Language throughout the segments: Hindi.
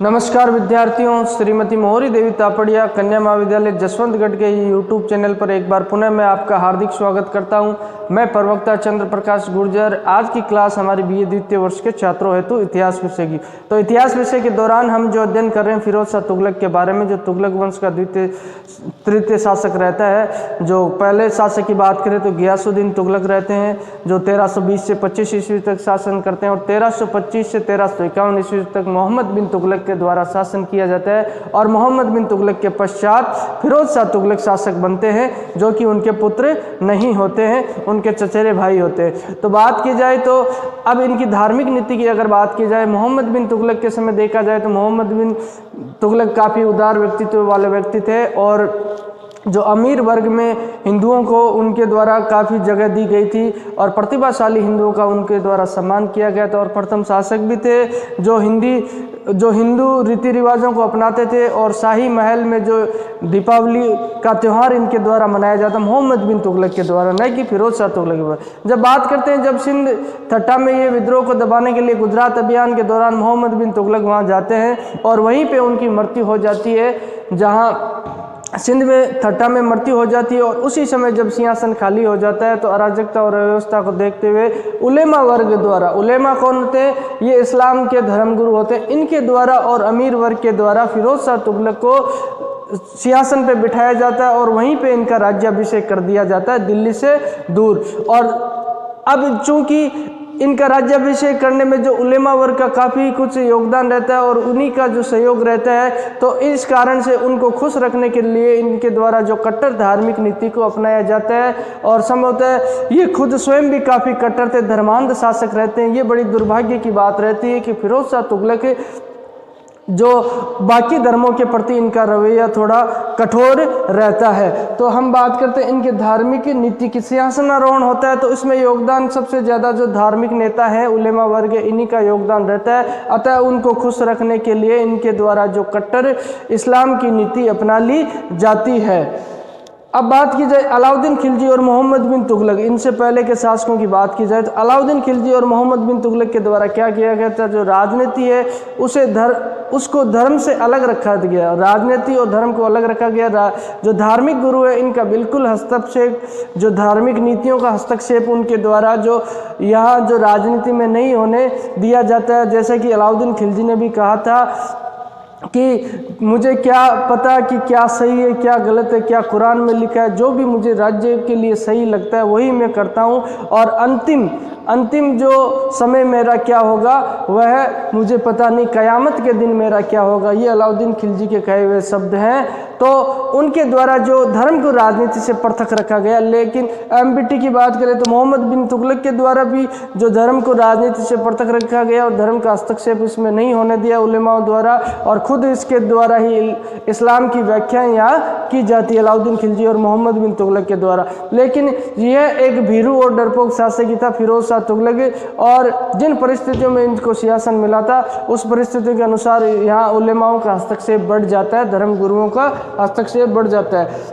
नमस्कार विद्यार्थियों, श्रीमती मोहरी देवी तापड़िया कन्या महाविद्यालय जसवंतगढ़ के यूट्यूब चैनल पर एक बार पुनः मैं आपका हार्दिक स्वागत करता हूं। मैं प्रवक्ता चंद्र प्रकाश गुर्जर। आज की क्लास हमारी बीए द्वितीय वर्ष के छात्रों हेतु इतिहास विषय की। तो इतिहास विषय के दौरान हम जो अध्ययन कर रहे हैं फिरोज शाह तुगलक के बारे में, जो तुगलक वंश का तृतीय शासक रहता है। जो पहले शासक की बात करें तो गियासुद्दीन तुगलक रहते हैं, जो 1320 से 25 ईस्वी तक शासन करते हैं, और 1325 से 1351 ईस्वी तक मोहम्मद बिन तुगलक के द्वारा शासन किया जाता है। और मोहम्मद बिन तुगलक के पश्चात फिरोज शाह तुगलक शासक बनते हैं, जो कि उनके पुत्र नहीं होते हैं, उनके चचेरे भाई होते हैं। तो बात की जाए तो अब इनकी धार्मिक नीति की अगर बात की जाए, मोहम्मद बिन तुगलक के समय देखा जाए तो मोहम्मद बिन तुगलक काफ़ी उदार व्यक्तित्व वाले व्यक्ति थे, और जो अमीर वर्ग में हिंदुओं को उनके द्वारा काफ़ी जगह दी गई थी, और प्रतिभाशाली हिंदुओं का उनके द्वारा सम्मान किया गया था। और प्रथम शासक भी थे जो हिंदू रीति रिवाजों को अपनाते थे, और शाही महल में जो दीपावली का त्यौहार इनके द्वारा मनाया जाता मोहम्मद बिन तुगलक के द्वारा, न कि फिरोज शाह तुगलक के द्वारा। जब बात करते हैं, जब सिंध थट्टा में ये विद्रोह को दबाने के लिए गुजरात अभियान के दौरान मोहम्मद बिन तुगलक वहाँ जाते हैं, और वहीं पे उनकी मृत्यु हो जाती है, जहाँ सिंध में थट्टा में मृत्यु हो जाती है। और उसी समय जब सिंहासन खाली हो जाता है तो अराजकता और अव्यवस्था को देखते हुए उलेमा वर्ग द्वारा, उलेमा कौन होते हैं? ये इस्लाम के धर्मगुरु होते हैं, इनके द्वारा और अमीर वर्ग के द्वारा फिरोज शाह तुगलक को सिंहासन पे बिठाया जाता है, और वहीं पे इनका राज्याभिषेक कर दिया जाता है दिल्ली से दूर। और अब चूंकि इनका राज्याभिषेक करने में जो उलेमा वर्ग का काफ़ी कुछ योगदान रहता है और उन्हीं का जो सहयोग रहता है, तो इस कारण से उनको खुश रखने के लिए इनके द्वारा जो कट्टर धार्मिक नीति को अपनाया जाता है। और संभवतः ये खुद स्वयं भी काफ़ी कट्टर थे, धर्मांध शासक रहते हैं। ये बड़ी दुर्भाग्य की बात रहती है कि फिरोज शाह तुगलक जो बाकी धर्मों के प्रति इनका रवैया थोड़ा कठोर रहता है। तो हम बात करते हैं इनके धार्मिक नीति की। सिंहासनारोहण होता है तो इसमें योगदान सबसे ज़्यादा जो धार्मिक नेता है उलेमा वर्ग, इन्हीं का योगदान रहता है। अतः उनको खुश रखने के लिए इनके द्वारा जो कट्टर इस्लाम की नीति अपना ली जाती है। अब बात की जाए अलाउद्दीन खिलजी और मोहम्मद बिन तुगलक, इनसे पहले के शासकों की बात की जाए तो अलाउद्दीन खिलजी और मोहम्मद बिन तुगलक के द्वारा क्या किया गया था? जो राजनीति है उसको धर्म से अलग रखा गया। राजनीति और धर्म को अलग रखा गया। जो धार्मिक गुरु है इनका बिल्कुल हस्तक्षेप, जो धार्मिक नीतियों का हस्तक्षेप उनके द्वारा जो यहाँ जो राजनीति में नहीं होने दिया जाता है। जैसे कि अलाउद्दीन खिलजी ने भी कहा था कि मुझे क्या पता कि क्या सही है क्या गलत है, क्या कुरान में लिखा है, जो भी मुझे राज्य के लिए सही लगता है वही मैं करता हूँ, और अंतिम जो समय मेरा क्या होगा वह मुझे पता नहीं, क़यामत के दिन मेरा क्या होगा। ये अलाउद्दीन खिलजी के कहे हुए शब्द हैं। तो उनके द्वारा जो धर्म को राजनीति से पृथक रखा गया। लेकिन एमबीटी की बात करें तो मोहम्मद बिन तुगलक के द्वारा भी जो धर्म को राजनीति से पृथक रखा गया, और धर्म का हस्तक्षेप इसमें नहीं होने दिया उलेमाओं द्वारा, और खुद इसके द्वारा ही इस्लाम की व्याख्या यहाँ की जाती है अलाउद्दीन खिलजी और मोहम्मद बिन तुगलक के द्वारा। लेकिन यह एक भीरू और डरपोक शासक ही था फिरोज शाह तुगलक, और जिन परिस्थितियों में इनको सिंहासन मिला था उस परिस्थितियों के अनुसार यहाँ उलेमाओं का हस्तक्षेप बढ़ जाता है, धर्म गुरुओं का हस्तक्षेप बढ़ जाता है।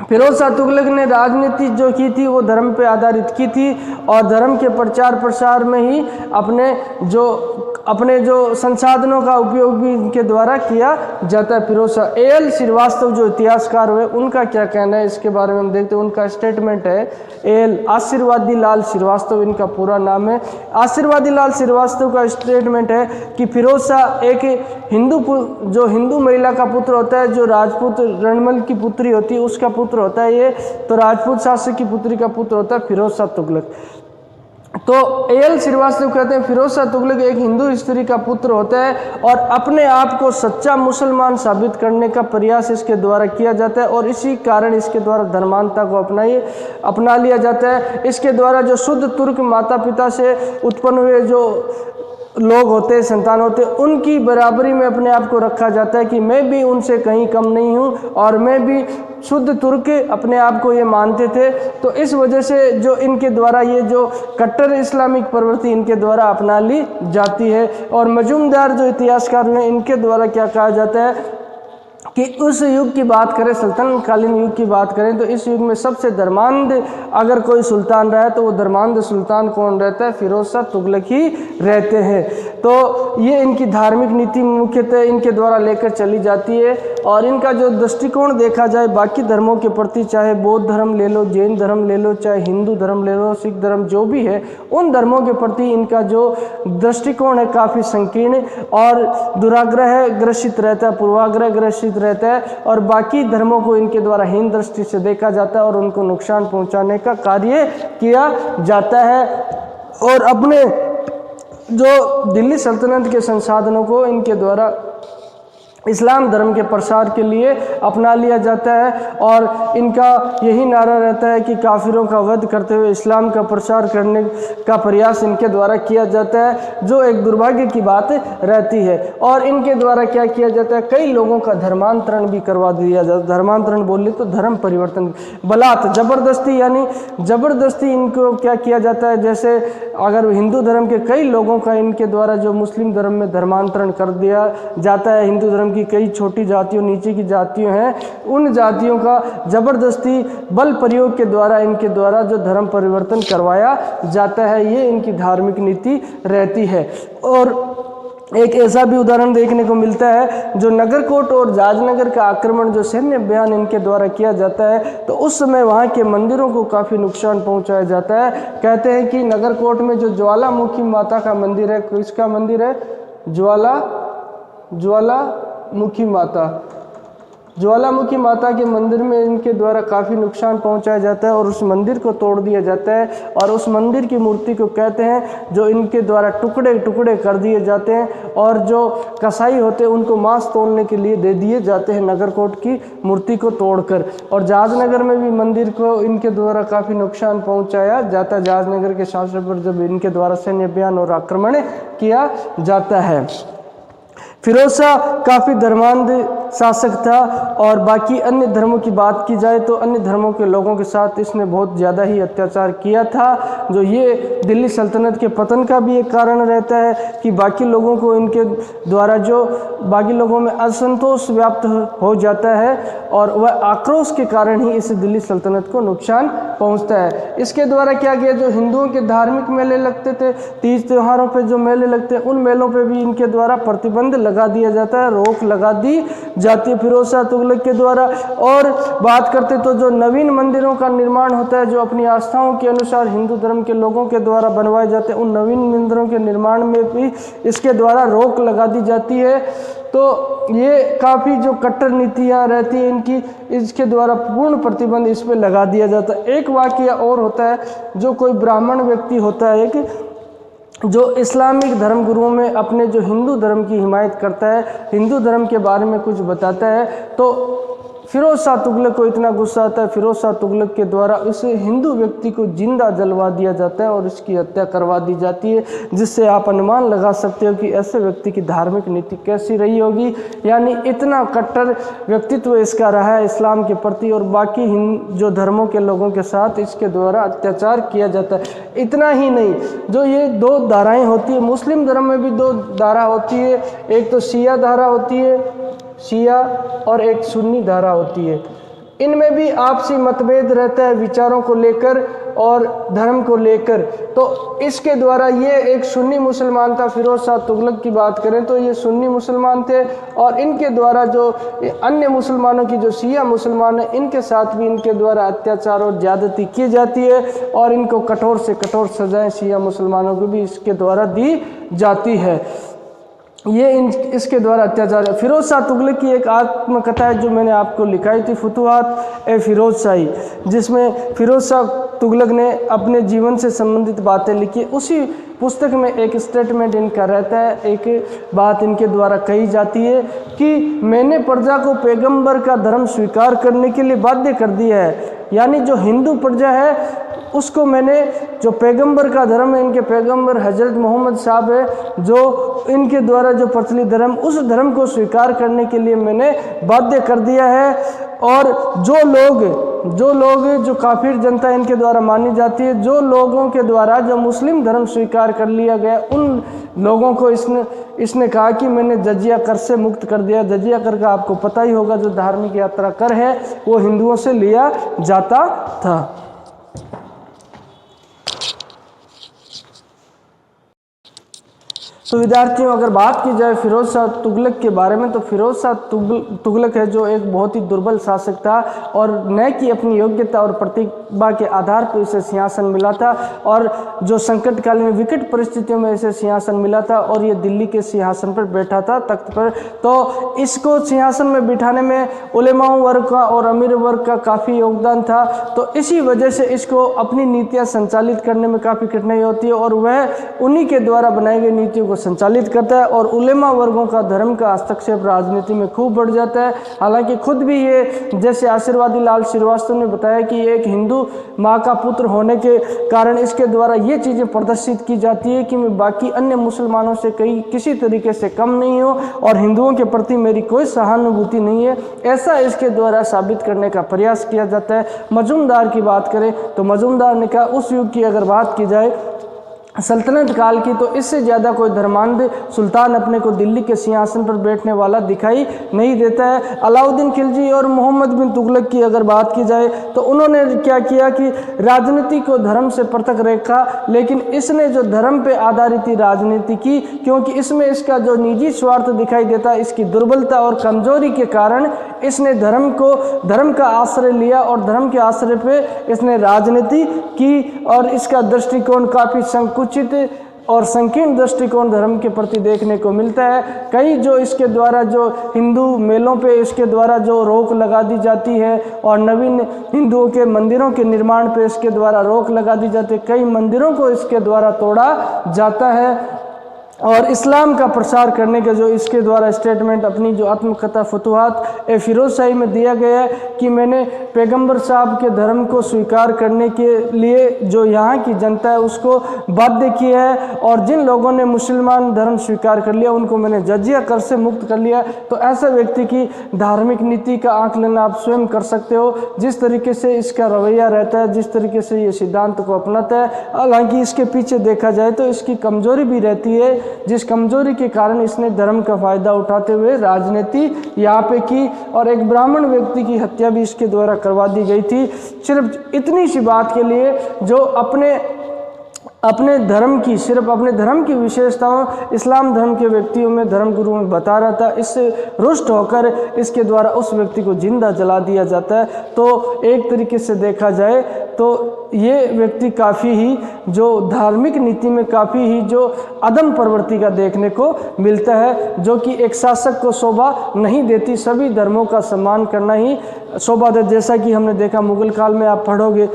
फिरोज शाह तुगलक ने राजनीति जो की थी वो धर्म पे आधारित की थी, और धर्म के प्रचार प्रसार में ही अपने जो संसाधनों का उपयोग भी इनके द्वारा किया जाता है। फिरोज शाह एल श्रीवास्तव जो इतिहासकार हुए उनका क्या कहना है इसके बारे में हम देखते हैं। उनका स्टेटमेंट है एल आशीर्वादी लाल श्रीवास्तव, इनका पूरा नाम है। आशीर्वादी लाल श्रीवास्तव का स्टेटमेंट है कि फिरोज शाह एक हिंदू महिला का पुत्र होता है, जो राजपूत रणमल की पुत्री होती है उसका पुत्र होता है ये, तो राजपूत शासक की पुत्री का पुत्र होता है फिरोज शाह तुगलक। तो एल श्रीवास्तव कहते हैं फिरोज शाह तुगलक एक हिंदू स्त्री का पुत्र होता है, और अपने आप को सच्चा मुसलमान साबित करने का प्रयास इसके द्वारा किया जाता है, और इसी कारण इसके द्वारा धर्मांधता को अपना लिया जाता है। इसके द्वारा जो शुद्ध तुर्क माता पिता से उत्पन्न हुए जो लोग होते हैं, संतान होते हैं, उनकी बराबरी में अपने आप को रखा जाता है कि मैं भी उनसे कहीं कम नहीं हूँ, और मैं भी शुद्ध तुर्क अपने आप को ये मानते थे। तो इस वजह से जो इनके द्वारा ये जो कट्टर इस्लामिक प्रवृत्ति इनके द्वारा अपना ली जाती है। और मजूमदार जो इतिहासकार हैं इनके द्वारा क्या कहा जाता है कि उस युग की बात करें, सल्तनतकालीन युग की बात करें, तो इस युग में सबसे धर्मांध अगर कोई सुल्तान रहा है तो वो धर्मांध सुल्तान कौन रहता है? फिरोज शाह तुगलक ही रहते हैं। तो ये इनकी धार्मिक नीति मुख्यतः इनके द्वारा लेकर चली जाती है। और इनका जो दृष्टिकोण देखा जाए बाकी धर्मों के प्रति, चाहे बौद्ध धर्म ले लो, जैन धर्म ले लो, चाहे हिंदू धर्म ले लो, सिख धर्म, जो भी है, उन धर्मों के प्रति इनका जो दृष्टिकोण है काफ़ी संकीर्ण और दुराग्रह ग्रसित रहता है, पूर्वाग्रह ग्रसित रहता है। और बाकी धर्मों को इनके द्वारा हीन दृष्टि से देखा जाता है और उनको नुकसान पहुंचाने का कार्य किया जाता है। और अपने जो दिल्ली सल्तनत के संसाधनों को इनके द्वारा इस्लाम धर्म के प्रसार के लिए अपना लिया जाता है। और इनका यही नारा रहता है कि काफिरों का वध करते हुए इस्लाम का प्रसार करने का प्रयास इनके द्वारा किया जाता है, जो एक दुर्भाग्य की बात रहती है। और इनके द्वारा क्या किया जाता है, कई लोगों का धर्मांतरण भी करवा दिया जाता है। धर्मांतरण बोले तो धर्म परिवर्तन, बलात्, जबरदस्ती, यानी जबरदस्ती इनको क्या किया जाता है। जैसे अगर हिंदू धर्म के कई लोगों का इनके द्वारा जो मुस्लिम धर्म में धर्मांतरण कर दिया जाता है, हिंदू धर्म की कई छोटी जातियों, नीचे की जातियों हैं, उन जातियों का जबरदस्ती बल प्रयोग के द्वारा इनके द्वारा जो धर्म परिवर्तन करवाया जाता है, ये इनकी धार्मिक नीति रहती है। और एक ऐसा भी उदाहरण देखने को मिलता है, जो नगरकोट और जाजनगर का आक्रमण जो सैन्य अभियान इनके द्वारा किया जाता है, तो उस समय वहाँ के मंदिरों को काफ़ी नुकसान पहुँचाया जाता है। कहते हैं कि नगरकोट में जो ज्वालामुखी माता का मंदिर है, किसका मंदिर है, ज्वालामुखी माता के मंदिर में इनके द्वारा काफ़ी नुकसान पहुंचाया जाता है और उस मंदिर को तोड़ दिया जाता है। और उस मंदिर की मूर्ति को कहते हैं जो इनके द्वारा टुकड़े टुकड़े कर दिए जाते हैं और जो कसाई होते हैं उनको मांस तोड़ने के लिए दे दिए जाते हैं नगरकोट की मूर्ति को तोड़कर। और जाजनगर में भी मंदिर को इनके द्वारा काफ़ी नुकसान पहुँचाया जाता है, जाजनगर के शासन पर जब इनके द्वारा सैन्य अभियान और आक्रमण किया जाता है। फिरोज शाह काफ़ी धर्मांध शासक था। और बाकी अन्य धर्मों की बात की जाए तो अन्य धर्मों के लोगों के साथ इसने बहुत ज़्यादा ही अत्याचार किया था, जो ये दिल्ली सल्तनत के पतन का भी एक कारण रहता है कि बाकी लोगों को इनके द्वारा जो बाकी लोगों में असंतोष व्याप्त हो जाता है और वह आक्रोश के कारण ही इस दिल्ली सल्तनत को नुकसान पहुंचता है। इसके द्वारा क्या किया, जो हिंदुओं के धार्मिक मेले लगते थे, तीज त्योहारों पे जो मेले लगते हैं, उन मेलों पे भी इनके द्वारा प्रतिबंध लगा दिया जाता है, रोक लगा दी जाती है फिरोज शाह तुगलक के द्वारा। और बात करते तो जो नवीन मंदिरों का निर्माण होता है, जो अपनी आस्थाओं के अनुसार हिंदू धर्म के लोगों के द्वारा बनवाए जाते हैं, उन नवीन मंदिरों के निर्माण में भी इसके द्वारा रोक लगा दी जाती है। तो ये काफ़ी जो कट्टर नीतियाँ रहती हैं इनकी, इसके द्वारा पूर्ण प्रतिबंध इस पर लगा दिया जाता है। एक वाकया और होता है, जो कोई ब्राह्मण व्यक्ति होता है कि जो इस्लामिक धर्मगुरुओं में अपने जो हिंदू धर्म की हिमायत करता है, हिंदू धर्म के बारे में कुछ बताता है, तो फिरोज शाह तुगलक को इतना गुस्सा आता है, फिरोज शाह तुगलक के द्वारा उस हिंदू व्यक्ति को जिंदा जलवा दिया जाता है और इसकी हत्या करवा दी जाती है, जिससे आप अनुमान लगा सकते हो कि ऐसे व्यक्ति की धार्मिक नीति कैसी रही होगी। यानी इतना कट्टर व्यक्तित्व इसका रहा है इस्लाम के प्रति और बाकी जो धर्मों के लोगों के साथ इसके द्वारा अत्याचार किया जाता है। इतना ही नहीं, जो ये दो धाराएं होती है, मुस्लिम धर्म में भी दो धारा होती है, एक तो शिया धारा होती है, शिया, और एक सुन्नी धारा होती है। इनमें भी आपसी मतभेद रहता है विचारों को लेकर और धर्म को लेकर। तो इसके द्वारा ये एक सुन्नी मुसलमान था, फिरोज शाह तुगलक की बात करें तो ये सुन्नी मुसलमान थे, और इनके द्वारा जो अन्य मुसलमानों की जो शिया मुसलमान है, इनके साथ भी इनके द्वारा अत्याचार और ज्यादती की जाती है और इनको कठोर से कठोर सजाएं शिया मुसलमानों को भी इसके द्वारा दी जाती है। ये इसके द्वारा अत्याचार है। फिरोज शाह तुगलक की एक आत्मकथा है जो मैंने आपको लिखाई थी, फुतुहात ए फिरोज शाही, जिसमें फिरोज शाह तुगलक ने अपने जीवन से संबंधित बातें लिखी। उसी पुस्तक में एक स्टेटमेंट इनका रहता है, एक बात इनके द्वारा कही जाती है कि मैंने प्रजा को पैगंबर का धर्म स्वीकार करने के लिए बाध्य कर दिया है। यानी जो हिंदू प्रजा है उसको मैंने, जो पैगंबर का धर्म है, इनके पैगंबर हजरत मोहम्मद साहब है, जो इनके द्वारा जो प्रचलित धर्म, उस धर्म को स्वीकार करने के लिए मैंने बाध्य कर दिया है। और जो लोग जो काफिर जनता इनके द्वारा मानी जाती है, जो लोगों के द्वारा जो मुस्लिम धर्म स्वीकार कर लिया गया, उन लोगों को इसने कहा कि मैंने जजिया कर से मुक्त कर दिया। जजिया कर का आपको पता ही होगा, जो धार्मिक यात्रा कर है वो हिंदुओं से लिया जाता था। तो विद्यार्थियों, अगर बात की जाए फिरोज शाह तुगलक के बारे में, तो फिरोज शाह तुगलक है जो एक बहुत ही दुर्बल शासक था और न कि अपनी योग्यता और प्रतिभा के आधार पर इसे सिंहासन मिला था, और जो संकटकालीन विकट परिस्थितियों में इसे सिंहासन मिला था और ये दिल्ली के सिंहासन पर बैठा था, तख्त पर। तो इसको सिंहासन में बिठाने में उलेमाओं वर्ग का और अमीर वर्ग का काफ़ी योगदान था। तो इसी वजह से इसको अपनी नीतियाँ संचालित करने में काफ़ी कठिनाई होती है और वह उन्हीं के द्वारा बनाई गई नीतियों को संचालित करता है, और उलेमा वर्गों का धर्म का हस्तक्षेप राजनीति में खूब बढ़ जाता है। हालांकि खुद भी ये, जैसे आशीर्वादी लाल श्रीवास्तव ने बताया कि एक हिंदू माँ का पुत्र होने के कारण इसके द्वारा ये चीज़ें प्रदर्शित की जाती है कि मैं बाकी अन्य मुसलमानों से किसी तरीके से कम नहीं हूँ और हिंदुओं के प्रति मेरी कोई सहानुभूति नहीं है, ऐसा इसके द्वारा साबित करने का प्रयास किया जाता है। मजूमदार की बात करें तो मजूमदार ने कहा, उस युग की अगर बात की जाए सल्तनत काल की, तो इससे ज़्यादा कोई धर्मांध सुल्तान अपने को दिल्ली के सिंहासन पर बैठने वाला दिखाई नहीं देता है। अलाउद्दीन खिलजी और मोहम्मद बिन तुगलक की अगर बात की जाए तो उन्होंने क्या किया कि राजनीति को धर्म से पृथक रखा, लेकिन इसने जो धर्म पे आधारित राजनीति की, क्योंकि इसमें इसका जो निजी स्वार्थ दिखाई देता, इसकी दुर्बलता और कमजोरी के कारण इसने धर्म का आश्रय लिया और धर्म के आश्रय पे इसने राजनीति की, और इसका दृष्टिकोण काफ़ी संकुचित और संकीर्ण दृष्टिकोण धर्म के प्रति देखने को मिलता है। कई जो इसके द्वारा जो हिंदू मेलों पे इसके द्वारा जो रोक लगा दी जाती है और नवीन हिंदुओं के मंदिरों के निर्माण पे इसके द्वारा रोक लगा दी जाती है, कई मंदिरों को इसके द्वारा तोड़ा जाता है, और इस्लाम का प्रसार करने का जो इसके द्वारा स्टेटमेंट अपनी जो आत्मकथा फतुहात ए फिरोज शाही में दिया गया है कि मैंने पैगंबर साहब के धर्म को स्वीकार करने के लिए जो यहाँ की जनता है उसको बाध्य किया है, और जिन लोगों ने मुसलमान धर्म स्वीकार कर लिया उनको मैंने जजिया कर से मुक्त कर लिया। तो ऐसे व्यक्ति की धार्मिक नीति का आकलन आप स्वयं कर सकते हो, जिस तरीके से इसका रवैया रहता है, जिस तरीके से ये सिद्धांत को अपनाता है। हालांकि इसके पीछे देखा जाए तो इसकी कमजोरी भी रहती है, जिस कमजोरी के कारण इसने धर्म का फायदा उठाते हुए राजनीति यहाँ पे की, और एक ब्राह्मण व्यक्ति की हत्या भी इसके द्वारा करवा दी गई थी, सिर्फ इतनी सी बात के लिए जो अपने धर्म की विशेषताओं इस्लाम धर्म के व्यक्तियों में धर्म गुरु में बता रहा था। इससे रुष्ट होकर इसके द्वारा उस व्यक्ति को जिंदा जला दिया जाता है। तो एक तरीके से देखा जाए तो ये व्यक्ति काफ़ी ही जो धार्मिक नीति में काफ़ी ही जो अदम प्रवृत्ति का देखने को मिलता है, जो कि एक शासक को शोभा नहीं देती। सभी धर्मों का सम्मान करना ही शोभा देता। जैसा कि हमने देखा मुगल काल में आप पढ़ोगे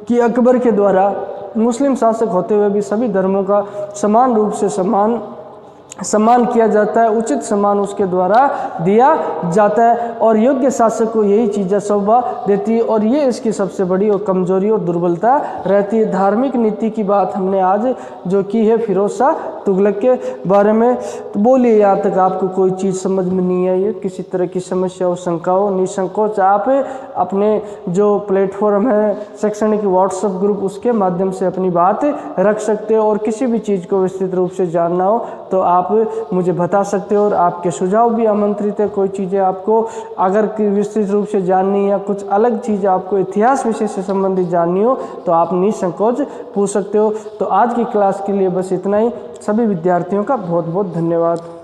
कि अकबर के द्वारा मुस्लिम शासक होते हुए भी सभी धर्मों का समान रूप से सम्मान किया जाता है, उचित सम्मान उसके द्वारा दिया जाता है, और योग्य शासक को यही चीज़ें शोभा देती है, और ये इसकी सबसे बड़ी और कमजोरी और दुर्बलता रहती है। धार्मिक नीति की बात हमने आज जो की है फिरोज शाह तुगलक के बारे में। तो बोलिए, यहाँ तक आपको कोई चीज़ समझ में नहीं आई है, किसी तरह की समस्या हो, शंका हो, निसंकोच आप अपने जो प्लेटफॉर्म है शैक्षणिक व्हाट्सएप ग्रुप उसके माध्यम से अपनी बात रख सकते हो, और किसी भी चीज़ को विस्तृत रूप से जानना हो तो आप मुझे बता सकते हो, और आपके सुझाव भी आमंत्रित है। कोई चीज़ें आपको अगर विस्तृत रूप से जाननी या कुछ अलग चीज़ आपको इतिहास विषय से संबंधित जाननी हो तो आप निसंकोच पूछ सकते हो। तो आज की क्लास के लिए बस इतना ही। सभी विद्यार्थियों का बहुत बहुत धन्यवाद।